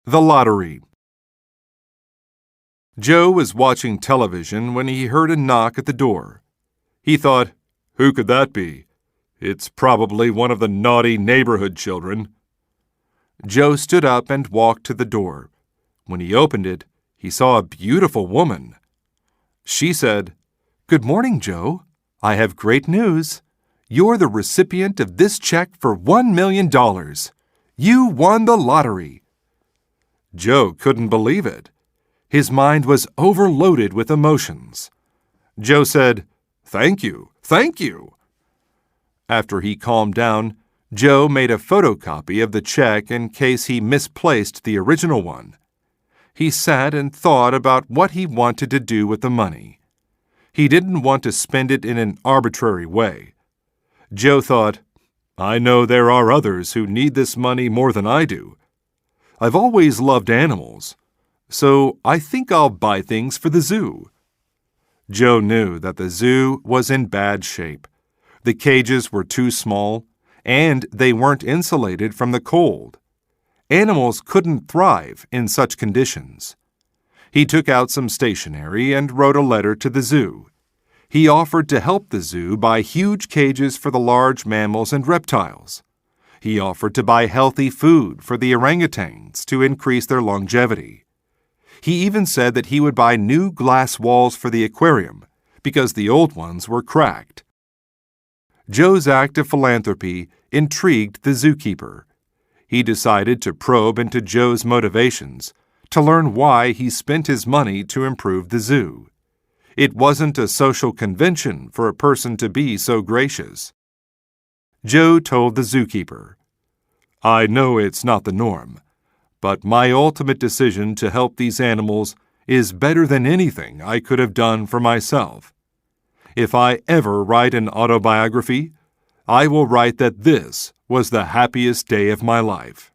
The lottery. Joe was watching television when he heard a knock at the door. He thought, "Who could that be? It's probably one of the naughty neighborhood children." Joe stood up and walked to the door. When he opened it, he saw a beautiful woman. She said, "Good morning, Joe. I have great news. You're the recipient of this check for $1 million. You won the lottery." Joe couldn't believe it. His mind was overloaded with emotions. Joe said, "Thank you, thank you." After he calmed down, Joe made a photocopy of the check in case he misplaced the original one. He sat and thought about what he wanted to do with the money. He didn't want to spend it in an arbitrary way. Joe thought, "I know there are others who need this money more than I do. I've always loved animals, so I think I'll buy things for the zoo." Joe knew that the zoo was in bad shape. The cages were too small, and they weren't insulated from the cold. Animals couldn't thrive in such conditions. He took out some stationery and wrote a letter to the zoo. He offered to help the zoo buy huge cages for the large mammals and reptiles. He offered to buy healthy food for the orangutans to increase their longevity. He even said that he would buy new glass walls for the aquarium because the old ones were cracked. Joe's act of philanthropy intrigued the zookeeper. He decided to probe into Joe's motivations to learn why he spent his money to improve the zoo. It wasn't a social convention for a person to be so gracious. Joe told the zookeeper, "I know it's not the norm, but my ultimate decision to help these animals is better than anything I could have done for myself. If I ever write an autobiography, I will write that this was the happiest day of my life."